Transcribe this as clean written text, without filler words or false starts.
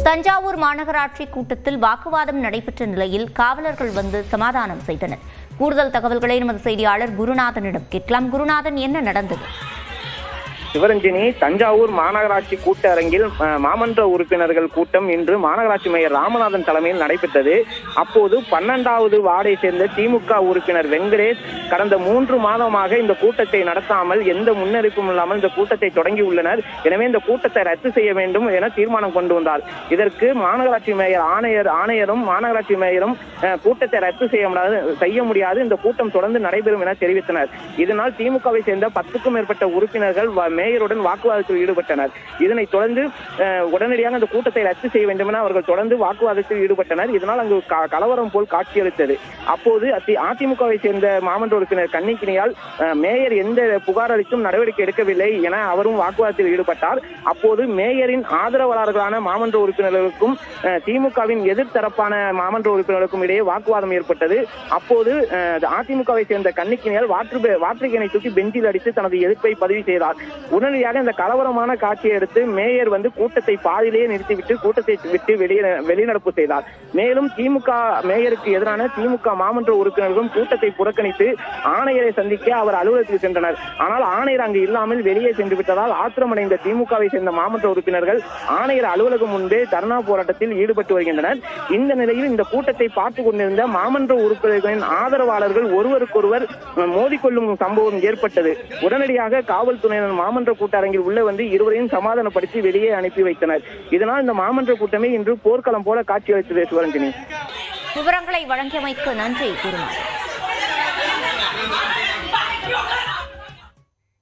தஞ்சாவூர் மாநகராட்சி கூட்டத்தில் வாக்குவாதம் நடைபெற்ற நிலையில் காவலர்கள் வந்து சமாதானம் செய்தனர். கூடுதல் தகவல்களை நமது செய்தியாளர் குருநாதனிடம் கேட்கலாம். குருநாதன், என்ன நடந்தது? சிவரஞ்சனி, தஞ்சாவூர் மாநகராட்சி கூட்டரங்கில் மாமன்ற உறுப்பினர்கள் கூட்டம் இன்று மாநகராட்சி மேயர் ராமநாதன் தலைமையில் நடைபெற்றது. அப்போது 12வது வார்டை சேர்ந்த திமுக உறுப்பினர் வெங்கடேஷ் கடந்த 3 மாதமாக இந்த கூட்டத்தை நடத்தாமல் எந்த முன்னறிப்பும் இல்லாமல் இந்த கூட்டத்தை தொடங்கியுள்ளனர். எனவே இந்த கூட்டத்தை ரத்து செய்ய வேண்டும் என தீர்மானம் கொண்டு வந்தார். இதற்கு மாநகராட்சி மேயர் ஆணையரும் மாநகராட்சி மேயரும் கூட்டத்தை ரத்து செய்ய முடியாது, இந்த கூட்டம் தொடர்ந்து நடைபெறும் என தெரிவித்தனர். இதனால் திமுகவை சேர்ந்த 10க்கும் மேற்பட்ட உறுப்பினர்கள் மேயருடன் வாக்குவாதத்தில் ஈடுபட்டனர். இதனைத் தொடர்ந்து உடனடியாக இந்த கூட்டத்தை ரத்து செய்ய வேண்டும் என அவர்கள் தொடர்ந்து வாக்குவாதத்தில் ஈடுபட்டனர். இதனால் அங்கு கலவரம் போல் காட்சியளித்தது. அப்போது அதிமுகவை சேர்ந்த மாமன்ற உறுப்பினர் கன்னிக்கினியால் மேயர் எந்த புகார் அளித்தும் நடவடிக்கை எடுக்கவில்லை என அவரும் வாக்குவாதத்தில் ஈடுபட்டார். அப்போது மேயரின் ஆதரவாளர்களான மாமன்ற உறுப்பினர்களுக்கும் திமுகவின் எதிர்த்தரப்பான மாமன்ற உறுப்பினர்களுக்கும் இடையே வாக்குவாதம் ஏற்பட்டது. அப்போது அதிமுகவை சேர்ந்த கன்னிக்கினியால் வாட்டர் கேனை தூக்கி பெஞ்சில் அடித்து தனது எதிர்ப்பை பதிவு செய்தார். உடனடியாக இந்த கலவரமான காட்சியை அடுத்து மேயர் கூட்டத்தை பாதியிலேயே நிறுத்திவிட்டு கூட்டத்தை விட்டு வெளிநடப்பு செய்தார். மேலும் திமுக மேயருக்கு எதிரான திமுக மாமன்ற உறுப்பினர்களும் கூட்டத்தை புறக்கணித்து ஆணையரை சந்திக்க அவர் அலுவலகத்தில் சென்றனர். ஆனால் ஆணையர் அங்கு இல்லாமல் வெளியே சென்று விட்டதால் ஆத்திரமடைந்த திமுகவை சேர்ந்த மாமன்ற உறுப்பினர்கள் ஆணையர் அலுவலகம் முன்பே தர்ணா போராட்டத்தில் ஈடுபட்டு வருகின்றனர். இந்த நிலையில் இந்த கூட்டத்தை பார்த்துக் கொண்டிருந்த மாமன்ற உறுப்பினர்களின் ஆதரவாளர்கள் ஒருவருக்கொருவர் மோதிக்கொள்ளும் சம்பவம் ஏற்பட்டது. உடனடியாக காவல்துறையினர் மாமன்ற கூட்டரங்கில் உள்ள இருவரையும் சமாதானப்படுத்தி வெளியே அனுப்பி வைத்தனர். இதனால் இந்த மாமன்ற கூட்டமே இன்று போர்க்களம் போல காட்சியளித்தது. சிவரஞ்சனி, விவரங்களை வழங்கியமைக்கு நன்றி குருநாதன்.